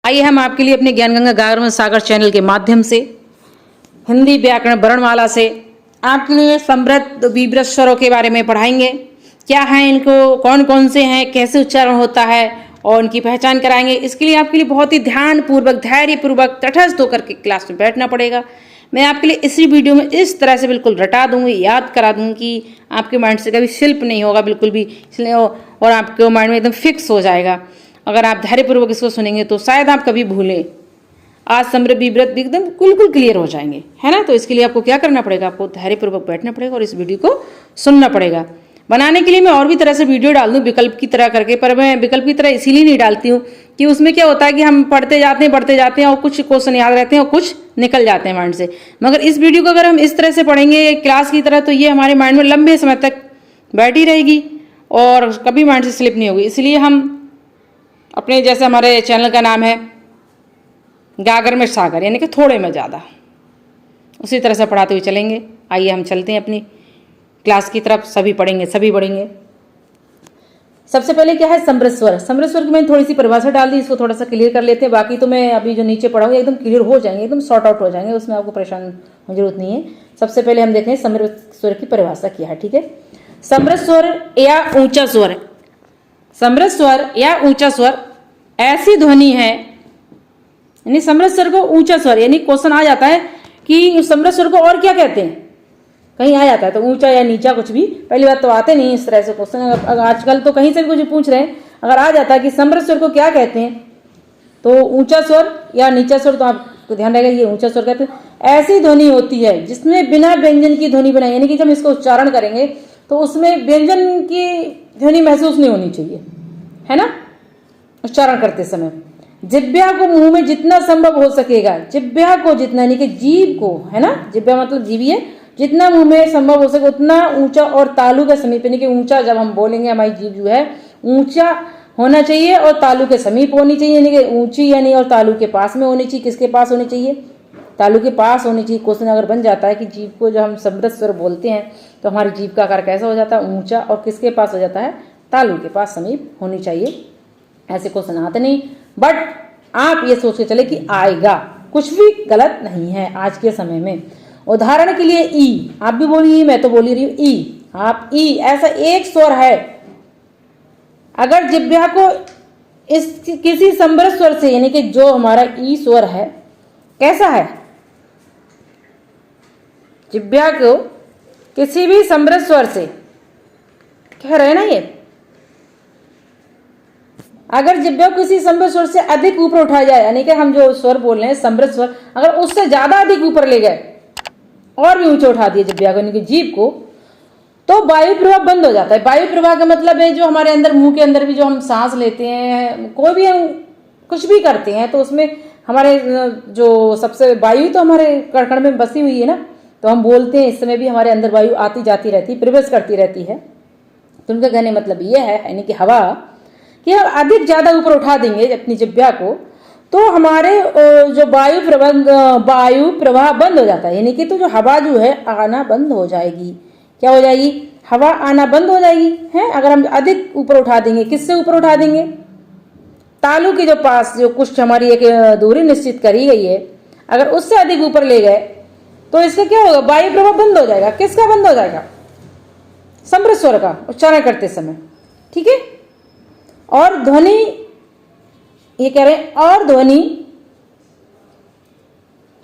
आइए हम आपके लिए अपने ज्ञान गंगा गागरमन सागर चैनल के माध्यम से हिंदी व्याकरण वर्णमाला से आपके लिए समृद्ध विभ्रत स्वरों के बारे में पढ़ाएंगे। क्या है इनको, कौन कौन से हैं, कैसे उच्चारण होता है और उनकी पहचान कराएंगे। इसके लिए आपके लिए बहुत ही ध्यानपूर्वक, धैर्यपूर्वक, तटस्थ होकर के क्लास में बैठना पड़ेगा। मैं आपके लिए इसी वीडियो में इस तरह से बिल्कुल रटा दूंगी, याद करा दूंगी कि आपके माइंड से कभी शिल्प नहीं होगा बिल्कुल भी, इसलिए और आपके माइंड में एकदम फिक्स हो जाएगा। अगर आप धैर्यपूर्वक इसको सुनेंगे तो शायद आप कभी भूलें। आज समृद्ध विभ्रत भी एकदम बिल्कुल क्लियर हो जाएंगे, है ना। तो इसके लिए आपको क्या करना पड़ेगा, आपको धैर्यपूर्वक बैठना पड़ेगा और इस वीडियो को सुनना पड़ेगा। बनाने के लिए मैं और भी तरह से वीडियो डाल दूं विकल्प की तरह करके, पर मैं विकल्प की तरह इसीलिए नहीं डालती हूँ कि उसमें क्या होता है कि हम पढ़ते जाते हैं और कुछ क्वेश्चन याद रहते हैं और कुछ निकल जाते हैं माइंड से। मगर इस वीडियो को अगर हम इस तरह से पढ़ेंगे क्लास की तरह, तो ये हमारे माइंड में लंबे समय तक बैठी रहेगी और कभी माइंड से स्लिप नहीं होगी। इसलिए हम अपने, जैसे हमारे चैनल का नाम है गागर में सागर, यानी कि थोड़े में ज़्यादा, उसी तरह से पढ़ाते हुए चलेंगे। आइए हम चलते हैं अपनी क्लास की तरफ। सभी पढ़ेंगे, सभी पढ़ेंगे। सबसे पहले क्या है, समृद्ध स्वर। समृद्ध स्वर की मैंने थोड़ी सी परिभाषा डाल दी, इसको थोड़ा सा क्लियर कर लेते हैं। बाकी तो मैं अभी जो नीचे पढ़ाऊंगी एकदम क्लियर हो जाएंगे, एकदम सॉर्ट आउट हो जाएंगे, उसमें आपको परेशान होने जरूरत नहीं है। सबसे पहले हम देखें समृद्ध स्वर की परिभाषा क्या है, ठीक है। समृद्ध स्वर या ऊंचा स्वर, समृद्ध स्वर या ऊंचा स्वर ऐसी ध्वनि है, यानी समृद्ध स्वर को ऊंचा स्वर, यानी क्वेश्चन आ जाता है कि समृद्ध स्वर को और क्या कहते हैं, कहीं आ जाता है तो ऊंचा या नीचा कुछ भी, पहली बात तो आते नहीं इस तरह से क्वेश्चन। अगर आजकल तो कहीं से भी कुछ पूछ रहे हैं, अगर आ जाता है कि समृद्ध स्वर को क्या कहते हैं, तो ऊंचा स्वर या नीचा स्वर, तो आपको ध्यान रहेगा ये ऊंचा स्वर कहते हैं। ऐसी ध्वनि होती है जिसमें बिना व्यंजन की ध्वनि बनाई, यानी कि जब इसको उच्चारण करेंगे तो उसमें व्यंजन की ध्वनि महसूस नहीं होनी चाहिए, है ना, उच्चारण करते समय। जिब्या को मुंह में जितना संभव हो सकेगा, जिब्या को जितना, यानी कि जीभ को, है ना, जिब्या मतलब जीभी है, जितना मुंह में संभव हो सके उतना ऊंचा और तालु के समीप, यानी कि ऊंचा जब हम बोलेंगे हमारी जीभ जो है ऊंचा होना चाहिए और तालु के समीप होनी चाहिए, यानी कि ऊंची यानी और तालु के पास में होनी चाहिए। किसके पास होनी चाहिए, तालु के पास होनी चाहिए। क्वेश्चन अगर बन जाता है कि जीभ को जब हम समृद्ध स्वर बोलते हैं तो हमारी जीभ का आकार कैसा हो जाता है, ऊंचा, और किसके पास हो जाता है, तालु के पास समीप होनी चाहिए। ऐसे क्वेश्चन आते नहीं, बट आप ये सोच के चले कि आएगा, कुछ भी गलत नहीं है आज के समय में। उदाहरण के लिए ई, आप भी बोलिए, मैं तो बोल रही हूँ ई, आप ई, ऐसा एक स्वर है। अगर जिह्वा को इस किसी समृद्ध स्वर से, यानी कि जो हमारा ई स्वर है कैसा है, जिह्वा को किसी भी समृद्ध स्वर से, कह रहे ना ये, अगर जिह्वा किसी समृद्ध स्वर से अधिक ऊपर उठाया जाए, यानी कि हम जो स्वर बोल रहे हैं समृद्ध स्वर, अगर उससे ज्यादा अधिक ऊपर ले गए और भी ऊंचे उठा दिए जिह्वा को, यानी कि जीभ को, तो वायु प्रवाह बंद हो जाता है। वायु प्रवाह का मतलब है जो हमारे अंदर, मुंह के अंदर भी जो हम सांस लेते हैं, कोई भी हम कुछ भी करते हैं, तो उसमें हमारे जो सबसे वायु तो हमारे कण में बसी हुई है ना, तो हम बोलते हैं इस समय भी हमारे अंदर वायु आती जाती रहती है, प्रवेश करती रहती है। तो उनका कहने मतलब ये है, यानी कि हवा कि हम अधिक ज्यादा ऊपर उठा देंगे अपनी जिह्वा को, तो हमारे जो वायु प्रवाह बंद हो जाता है, यानी कि तो जो हवा जो है आना बंद हो जाएगी। क्या हो जाएगी, हवा आना बंद हो जाएगी, है। अगर हम अधिक ऊपर उठा देंगे, किससे ऊपर उठा देंगे, तालु के जो पास जो कुछ हमारी एक दूरी निश्चित करी गई है, अगर उससे अधिक ऊपर ले गए तो इसका क्या होगा, वायु प्रवाह बंद हो जाएगा। किसका बंद हो जाएगा, समृद्ध स्वर का उच्चारण करते समय, ठीक है। और ध्वनि, ये कह रहे हैं, और ध्वनि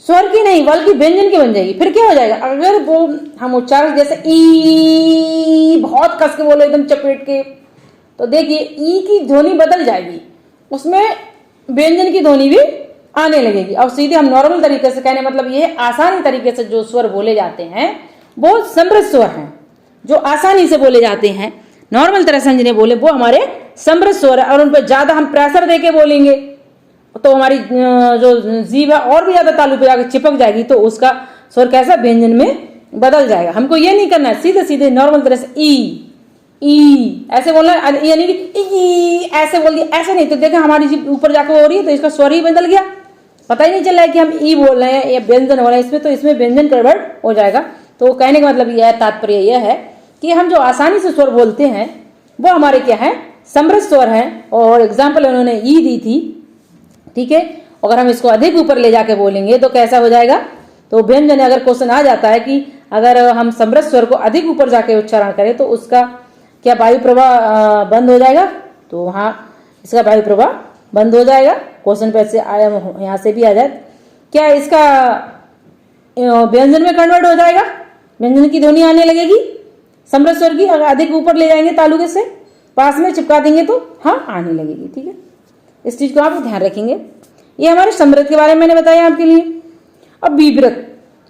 स्वर की नहीं बल्कि व्यंजन की बन जाएगी। फिर क्या हो जाएगा, अगर वो हम उच्चारण जैसे ई बहुत कस के बोलो एकदम चपेट के, तो देखिए ई की ध्वनि बदल जाएगी, उसमें व्यंजन की ध्वनि भी आने लगेगी। अब सीधे हम नॉर्मल तरीके से कहने मतलब ये आसानी तरीके से जो स्वर बोले जाते हैं वो समृद्ध स्वर हैं, जो आसानी से बोले जाते हैं, नॉर्मल तरह से जिन्हें बोले वो हमारे समृद्ध स्वर है। और उन पर ज्यादा हम प्रेशर देके बोलेंगे तो हमारी जो जीभ है और भी ज्यादा तालु पे जाकर चिपक जाएगी, तो उसका स्वर कैसा, व्यंजन में बदल जाएगा। हमको ये नहीं करना है, सीधे सीधे नॉर्मल तरह से ई ऐसे बोलना है, यानी कि ई ऐसे बोल दिया, ऐसे नहीं। तो देखा हमारी जीभ ऊपर जाकर हो रही है तो इसका स्वर ही बदल गया, पता ही नहीं चल रहा है कि हम ई बोल रहे हैं या व्यंजन हो रहा है इसमें, तो इसमें व्यंजन गड़बड़ हो जाएगा। तो कहने का मतलब यह है, तात्पर्य यह है कि हम जो आसानी से स्वर बोलते हैं वो हमारे क्या है, समृद्ध स्वर हैं। और एग्जाम्पल उन्होंने ई दी थी ठीक है। अगर हम इसको अधिक ऊपर ले जाके बोलेंगे तो कैसा हो जाएगा, तो व्यंजन अगर क्वेश्चन आ जाता है कि अगर हम समृद्ध स्वर को अधिक ऊपर जाके उच्चारण करें तो उसका क्या वायु प्रवाह बंद हो जाएगा, तो हाँ इसका वायु प्रवाह बंद हो जाएगा। क्वेश्चन पे से आया, यहाँ से भी आ जाए, क्या इसका व्यंजन में कन्वर्ट हो जाएगा, व्यंजन की ध्वनि आने लगेगी समृद्ध स्वर की, अगर अधिक ऊपर ले जाएंगे तालु के से पास में चिपका देंगे तो हाँ आने लगेगी। ठीक है, इस चीज को आप ध्यान रखेंगे। ये हमारे समृद्ध के बारे में मैंने बताया आपके लिए। अब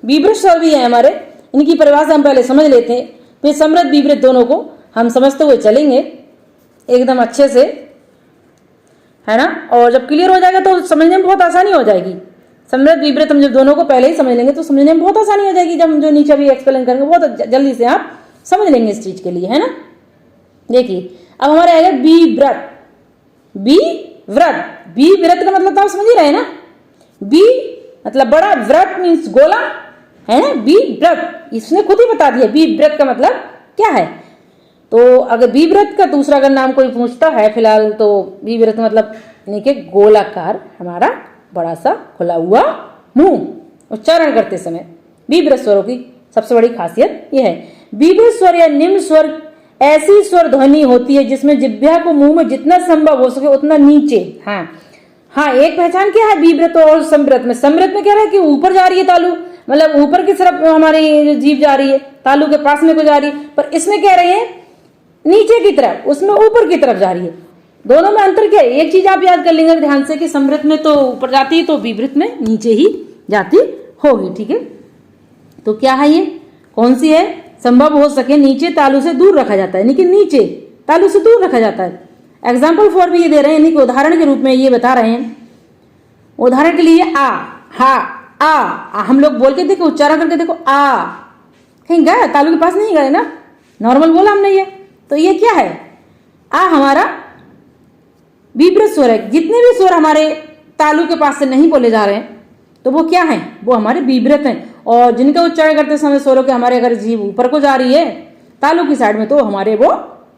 विवृत स्वर भी है हमारे, इनकी परिभाषा हम पहले समझ लेते हैं, फिर समृद्ध विवृत दोनों को हम समझते हुए चलेंगे एकदम अच्छे से, है ना। और जब क्लियर हो जाएगा तो समझने में बहुत आसानी हो जाएगी। समृद्ध विवृत हम जब दोनों को पहले ही समझ लेंगे तो समझने में बहुत आसानी हो जाएगी। जब हम जो नीचे भी एक्सप्लेन करेंगे बहुत जल्दी से आप समझ लेंगे इस चीज के लिए, है ना। देखिए अब हमारे आएगा विव्रत। विव्रत का मतलब तो आप समझ ही रहे हैं ना, बी मतलब बड़ा, व्रत मीन्स गोला, है ना। विव्रत इसने खुद ही बता दिया विव्रत का मतलब क्या है। तो अगर विव्रत का दूसरा अगर नाम कोई पूछता है फिलहाल, तो विव्रत मतलब यानी कि गोलाकार हमारा बड़ा सा खुला हुआ मुंह उच्चारण करते समय। विव्रत स्वरों की सबसे बड़ी खासियत यह है। विव्रत स्वर या निम्न स्वर ऐसी स्वर ध्वनि होती है जिसमें जिह्वा को मुंह में जितना संभव हो सके उतना नीचे, हाँ एक पहचान क्या है विव्रत और समृद्ध में। समृद्ध में क्या रहा है कि ऊपर जा रही है तालु, मतलब ऊपर की तरफ हमारी जीभ जा रही है, तालु के पास में को जा रही है, पर इसमें कह रहे हैं नीचे की तरफ, उसमें ऊपर की तरफ जा रही है। दोनों में अंतर क्या है, एक चीज आप याद कर लेंगे ध्यान से कि समृद्ध में तो ऊपर जाती है तो विवृत में नीचे ही जाती होगी। ठीक है, तो क्या है ये, कौन सी है, संभव हो सके नीचे तालु से दूर रखा जाता है, यानी कि नीचे तालु से दूर रखा जाता है। एग्जाम्पल फॉर भी ये दे रहे हैं, यानी कि उदाहरण के रूप में ये बता रहे हैं। उदाहरण के लिए आ, हा, आ हम लोग बोल के देखो, उच्चारण करके देखो, आ कहीं गया, तालु के पास नहीं गए ना, नॉर्मल बोला हमने ये, तो ये क्या है, आ हमारा विव्रत स्वर है। जितने भी स्वर हमारे तालु के पास से नहीं बोले जा रहे हैं तो वो क्या है, वो हमारे विव्रत हैं। और जिनका उच्चारण करते समय स्वरों के हमारे अगर जीभ ऊपर को जा रही है तालु की साइड में तो हमारे वो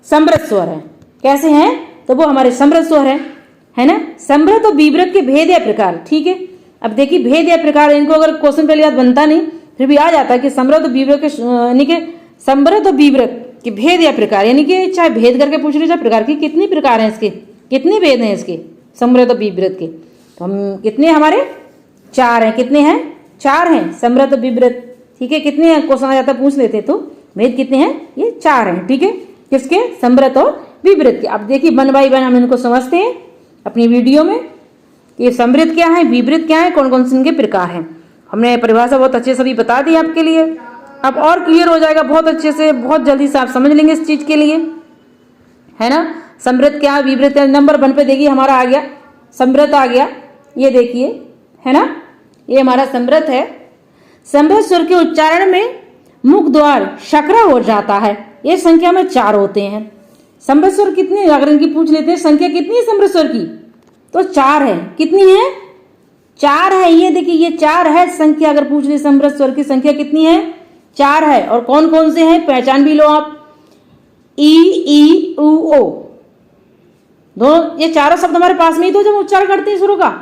समृद्ध स्वर है। कैसे हैं, तो वो हमारे समृद्ध स्वर है ना। समृद्ध और विव्रत के भेद या प्रकार, ठीक है। अब देखिए भेद या प्रकार, इनको अगर क्वेश्चन पहले याद बनता नहीं फिर भी आ जाता है कि समृद्ध विव्रत के, यानी कि समृद्ध और विव्रत के भेद या प्रकार, यानी कि चाहे भेद करके पूछ रहे चाहे प्रकार की, कितनी प्रकार है इसके, कितने भेद हैं इसके समृद्ध और विव्रत के। तो हम कितने हमारे 4 हैं, कितने हैं 4 हैं समृद्ध विव्रत। ठीक है, कितने क्वेश्चन आ जाता पूछ लेते तो भेद कितने हैं, ये 4 हैं। ठीक है, किसके, समृद्ध और विव्रत के। अब देखिए वन बाई वन हम इनको समझते हैं अपनी वीडियो में कि समृद्ध क्या है, विव्रत क्या है, कौन कौन से इनके प्रकार हैं। हमने परिभाषा बहुत अच्छे से भी बता दी आपके लिए। अब और क्लियर हो जाएगा बहुत अच्छे से, बहुत जल्दी से आप समझ लेंगे इस चीज के लिए, है ना। समृद्ध क्या है, विव्रत क्या, नंबर 1 पे देखिए हमारा आ गया समृद्ध आ गया, ये देखिए, है ना, ये हमारा समृद्ध है। समृद्ध स्वर के उच्चारण में मुख द्वार शकरा हो जाता है। ये संख्या में 4 होते हैं। समृद्ध स्वर कितने, अगर इनकी पूछ लेते हैं संख्या कितनी है समृद्ध स्वर की, तो 4 है। कितनी है, 4 है। ये देखिए ये 4 है संख्या, अगर पूछ ले समृद्ध स्वर की संख्या कितनी है, 4 है। और कौन कौन से हैं, पहचान भी लो आप, ई ई उ ओ, दोनों ये चारों शब्द हमारे पास में ही तो जब उच्चारण करते हैं शुरू का,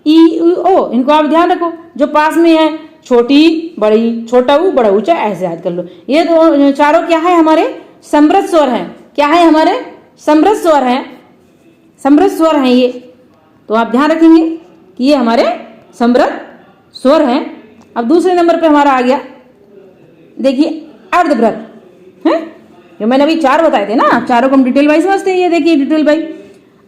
ई ओ, इनको आप ध्यान रखो, जो पास में है, छोटी बड़ी, छोटा ऊ बड़ा ऊंचा, ऐसे याद कर लो। ये दो चारों क्या है, हमारे समृद्ध स्वर हैं। क्या है, हमारे समृद्ध स्वर हैं, समृद्ध स्वर हैं ये, तो आप ध्यान रखेंगे कि ये हमारे समृद्ध स्वर हैं। अब दूसरे नंबर पे हमारा आ गया, देखिए अर्धव्रत है, जो मैंने अभी 4 बताए थे ना, चारों को हम डिटेल वाइज समझते हैं। ये देखिए डिटेल वाइज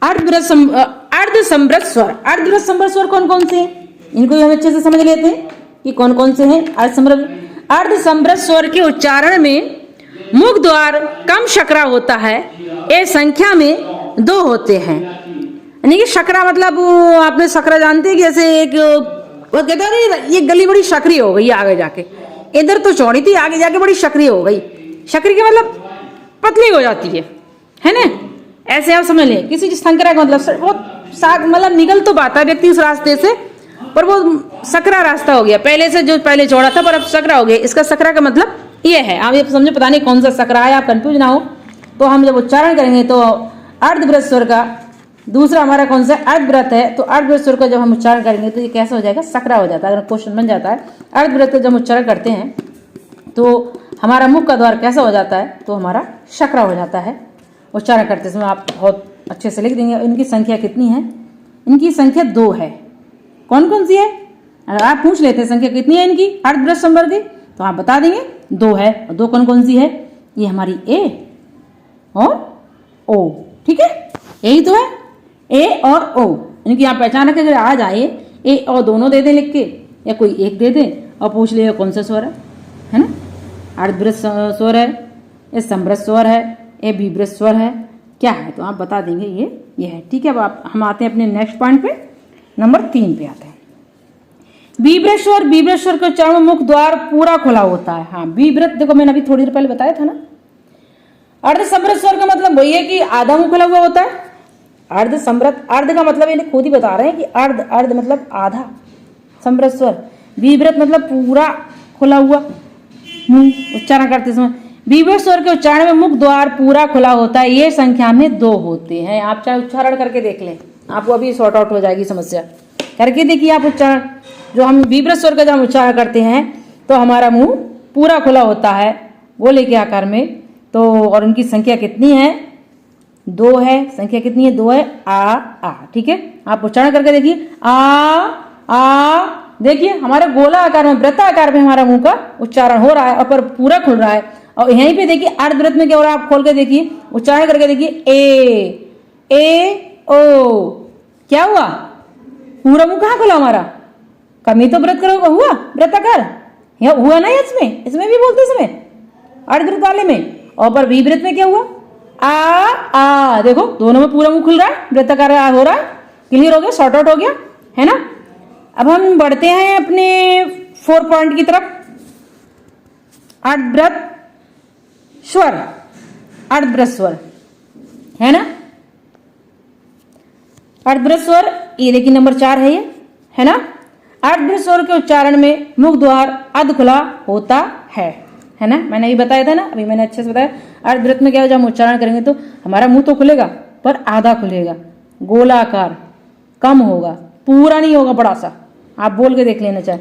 अर्ध समृद्ध स्वर। अर्ध समृद्ध स्वर कौन कौन से हैं, इनको हम अच्छे से समझ लेते हैं कि कौन कौन से हैं अर्ध समृद्ध स्वर के उच्चारण में मुख द्वार कम शकरा होता है। ये संख्या में 2 होते हैं, यानी कि शकरा मतलब आपने शकरा जानते हैं कि जैसे एक वो कहते हैं ये गली बड़ी शकरी हो गई, आगे जाके इधर तो चौड़ी थी, आगे जाके बड़ी शकरी हो गई। शकरी के मतलब पतली हो जाती है ना, ऐसे आप समझ लें। किसी संकरा का मतलब वो मतलब निकल तो पाता है व्यक्ति उस रास्ते से, पर वो सकरा रास्ता हो गया, पहले से जो पहले चौड़ा था पर अब सकरा हो गया। इसका सकरा का मतलब ये है, आप ये समझे, पता नहीं कौन सा सकरा है, आप कंफ्यूज ना हो। तो हम जब उच्चारण करेंगे तो अर्धव्रत स्वर का दूसरा हमारा कौन सा अर्धव्रत है। तो अर्धव्रत स्वर का जब हम उच्चारण करेंगे तो ये कैसा हो जाएगा, सकरा हो जाता है। अगर क्वेश्चन बन जाता है अर्धव्रत का जब हम उच्चारण करते हैं तो हमारा मुख का द्वार कैसा हो जाता है, तो हमारा शकरा हो जाता है। उच्चारण करते समय आप बहुत अच्छे से लिख देंगे। इनकी संख्या कितनी है, इनकी संख्या 2 है। कौन कौन सी है, अगर आप पूछ लेते हैं संख्या कितनी है इनकी अर्धव्रत संवर की, तो आप बता देंगे 2 है। और 2 कौन कौन सी है, ये हमारी ए और ओ, ठीक है, यही तो है ए और ओ। इनकी आप पहचान रखें, अगर आ जाए ए और दोनों दे दें लिख के, या कोई एक दे दें और पूछ ले कौन सा स्वर है ना, अर्धव्रत स्वर है, ये समृत स्वर है, ये विव्रत स्वर है, क्या है, तो आप बता देंगे ये है। ठीक है, अब हम आते हैं अपने नेक्स्ट पॉइंट पे, नंबर 3 पे आते हैं। विव्रत स्वर, विव्रत स्वर का उच्चारण मुख द्वार पूरा खुला होता है। हाँ, विव्रत देखो मैंने अभी थोड़ी देर पहले बताया था ना। अर्ध समृत स्वर का मतलब वही है कि आधा मुख खुला हुआ होता है। अर्ध समृत, अर्ध का मतलब ये खुद ही बता रहे हैं कि अर्ध, अर्ध मतलब आधा, समृत स्वर। विव्रत मतलब पूरा खुला हुआ उच्चारण करते समय। विव्रत स्वर के उच्चारण में मुख द्वार पूरा खुला होता है, ये संख्या में 2 होते हैं। आप चाहे उच्चारण करके देख लें, आपको अभी सॉर्ट आउट हो जाएगी समस्या। करके देखिए आप उच्चारण, जो हम विव्रत स्वर का जब हम उच्चारण करते हैं तो हमारा मुंह पूरा खुला होता है गोले के आकार में। तो और उनकी संख्या कितनी है, 2 है। संख्या कितनी है, 2 है। आ, ठीक है, आप उच्चारण करके देखिए आ, देखिए हमारे गोला आकार में, वृत्ताकार में हमारा मुंह का उच्चारण हो रहा है और पर पूरा खुल रहा है। और यहीं पे देखिए अर्धव्रत में क्या हो रहा है, आप खोल के देखिए, उच्चारण करके देखिए ए ओ, क्या हुआ, पूरा मुंह कहाँ खुला हमारा, कमी तो व्रत करो हुआ, वृत्ताकार हुआ ना, इसमें भी बोलते समय अर्धव्रत वाले में। और पर विव्रत में क्या हुआ, आ, देखो दोनों में पूरा मुंह खुल रहा है, वृत्ताकार हो रहा है। क्लियर हो गया, सॉर्ट आउट हो गया है ना। अब हम बढ़ते हैं अपने 4 पॉइंट की तरफ। अर्धव्रत स्वर, अर्धव्रत स्वर है ना, अर्धव्रत स्वर ये देखिए नंबर 4 है, ये है ना। अर्धव्रत स्वर के उच्चारण में मुख द्वार अर्ध खुला होता है ना, मैंने ये बताया था ना, अभी मैंने अच्छे से बताया। अर्धव्रत में क्या है, जब हम उच्चारण करेंगे तो हमारा मुंह तो खुलेगा पर आधा खुलेगा, गोलाकार, कम होगा, पूरा नहीं होगा, बड़ा सा। आप बोल के देख लेना चाहे,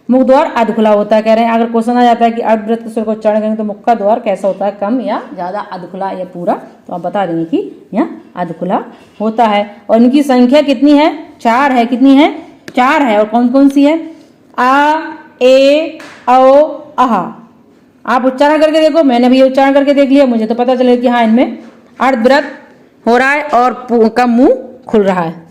मुख द्वार अर्ध खुला होता है। कह रहे हैं अगर क्वेश्चन आ जाता है कि अर्धव्रत स्वर को उच्चारण करेंगे तो मुख का द्वार कैसा होता है, कम या ज्यादा, अर्ध खुला या पूरा, तो आप बता देंगे कि यहाँ अर्ध खुला होता है। और इनकी संख्या कितनी है, 4 है। कितनी है, 4 है। और कौन कौन सी है, आ, ए, ओ, आहा। आप उच्चारण करके देखो, मैंने भी उच्चारण करके देख लिया, मुझे तो पता चले कि हाँ इनमें अर्धव्रत हो रहा है और कम मुंह खुल रहा है।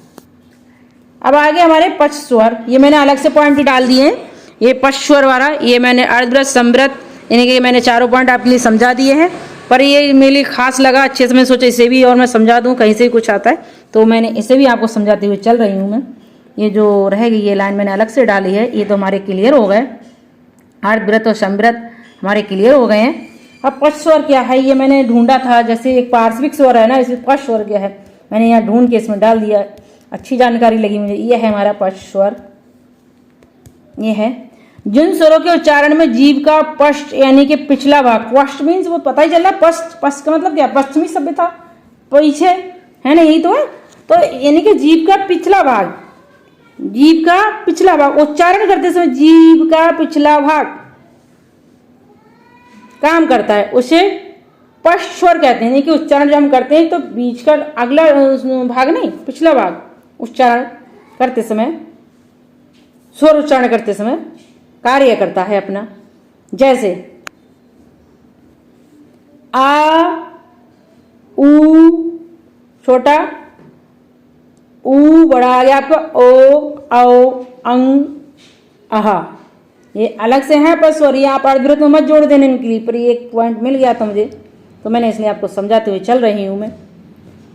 अब आगे हमारे पश्च स्वर, ये मैंने अलग से पॉइंट डाल दिए हैं। ये पश्च स्वर वाला, ये मैंने अर्धव्रत, समव्रत, यानी कि मैंने 4 पॉइंट आपके लिए समझा दिए हैं। पर ये मेरे लिए खास लगा, अच्छे से मैं सोचा इसे भी और मैं समझा दूं, कहीं से कुछ आता है तो मैंने इसे भी आपको समझाते हुए चल रही हूँ मैं। ये जो रहेगी ये लाइन मैंने अलग से डाली है, ये तो हमारे क्लियर हो गए। अर्धव्रत और समव्रत हमारे क्लियर हो गए हैं। अब पश्च स्वर क्या है, ये मैंने ढूंढा था, जैसे एक पार्श्विक स्वर है ना, इसमें पश्च स्वर क्या है, मैंने यहाँ ढूंढ के इसमें डाल दिया, अच्छी जानकारी लगी मुझे। ये है हमारा पश्च स्वर, ये है। जिन स्वरों के उच्चारण में जीभ का पश्च यानी कि पिछला भाग, पश्च मीन्स वो पता ही चल रहा है, पश्च, पश्च का मतलब क्या, पश्चिमी सभ्यता, पीछे है ना, यही तो है। तो यानी कि जीभ का पिछला भाग, जीभ का पिछला भाग, उच्चारण करते समय जीभ का पिछला भाग काम करता है, उसे पश्च स्वर कहते हैं। कि उच्चारण जब हम करते हैं तो बीच का अगला भाग नहीं, पिछला भाग उच्चारण करते समय, स्वर उच्चारण करते समय कार्य करता है अपना। जैसे आ, ऊ छोटा, ऊ बड़ा आ गया आपका, ओ, औ, अंग, आहा, ये अलग से है पश्च स्वर। ये आप अर्धव्रत में मत जोड़ देने के लिए, पर ये एक पॉइंट मिल गया था मुझे, तो मैंने इसलिए आपको समझाते हुए चल रही हूँ मैं।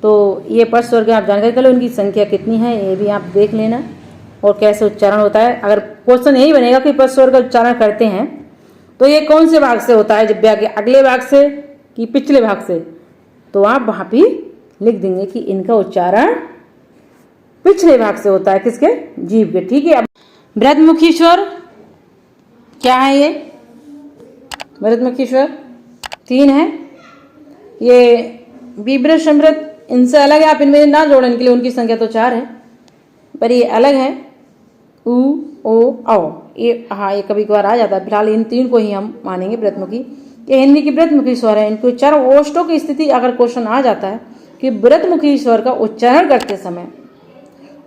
तो ये पश्च स्वर के आप जानकारी कर लो, इनकी संख्या कितनी है ये भी आप देख लेना, और कैसे उच्चारण होता है। अगर क्वेश्चन यही बनेगा कि पश्च स्वर का उच्चारण करते हैं तो ये कौन से भाग से होता है, जिह्वा के अगले भाग से कि पिछले भाग से, तो आप वहां भी लिख देंगे कि इनका उच्चारण पिछले भाग से होता है, किसके, जीभ के। ठीक है। अब व्रतमुखी स्वर क्या है, ये व्रतमुखी स्वर 3 है। ये विव्रत, समव्रत इनसे अलग है, आप इनमें ना जोड़ें, इनके लिए उनकी संख्या तो 4 है, पर ये अलग है। उ ओ औ, ये हाँ ये कभी कभार आ जाता है। फिलहाल इन 3 को ही हम मानेंगे व्रतमुखी। ये हिंदी की व्रतमुखी स्वर है। इनको उच्चारण ओष्ठों की स्थिति अगर क्वेश्चन आ जाता है कि व्रतमुखी स्वर का उच्चारण करते समय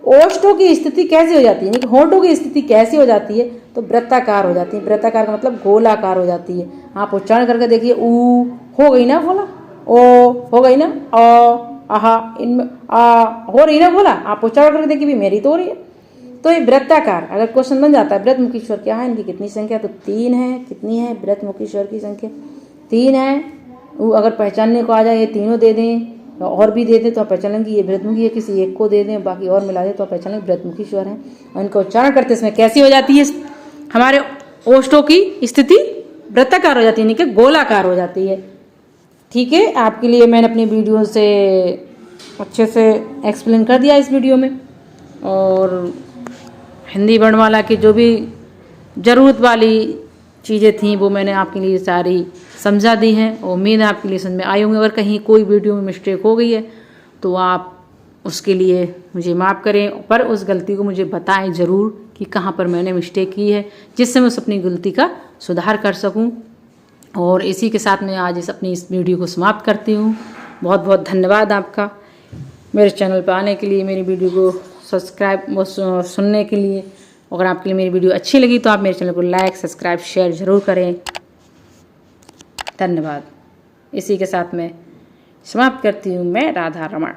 ओष्ठों की स्थिति कैसी हो जाती है, यानी होठों की स्थिति कैसी हो जाती है, तो वृत्ताकार हो जाती है। वृत्ताकार का मतलब गोलाकार हो जाती है। आप उच्चारण करके देखिए, ऊ हो गई ना बोला, ओ हो गई ना, अ आहा, इनमें आ हो रही ना बोला, आप उच्चारण करके देखिए भी मेरी तो हो रही है। तो ये वृत्ताकार अगर क्वेश्चन बन जाता है, व्रतमुखी स्वर क्या है, इनकी कितनी संख्या, तो 3 है। कितनी है व्रतमुखी स्वर की संख्या, 3 है। वो अगर पहचानने को आ जाए, ये तीनों दे दें और भी दे दें तो आप पहचान लेंगे ये व्रतमुखी है, किसी एक को दे दें बाकी और मिला दें तो आप पहचान लेंगे व्रतमुखी स्वर है। और इनको उच्चारण करते समय कैसी हो जाती है, हमारे ओष्ठों की स्थिति वृत्ताकार हो जाती है, यानी कि गोलाकार हो जाती है। ठीक है, आपके लिए मैंने अपनी वीडियो से अच्छे से एक्सप्लेन कर दिया इस वीडियो में। और हिंदी वर्णमाला की जो भी ज़रूरत वाली चीज़ें थीं वो मैंने आपके लिए सारी समझा दी हैं। उम्मीद है आपके लिए समझ में आई होंगी। अगर कहीं कोई वीडियो में मिस्टेक हो गई है तो आप उसके लिए मुझे माफ़ करें, पर उस गलती को मुझे बताएं ज़रूर कि कहाँ पर मैंने मिस्टेक की है, जिससे मैं उस अपनी गलती का सुधार कर सकूं। और इसी के साथ मैं आज अपनी इस वीडियो को समाप्त करती हूँ। बहुत बहुत धन्यवाद आपका मेरे चैनल पर आने के लिए, मेरी वीडियो को सब्सक्राइब सुनने के लिए। अगर आपके लिए मेरी वीडियो अच्छी लगी तो आप मेरे चैनल को लाइक सब्सक्राइब शेयर ज़रूर करें। धन्यवाद। इसी के साथ मैं समाप्त करती हूँ। मैं राधा रमण।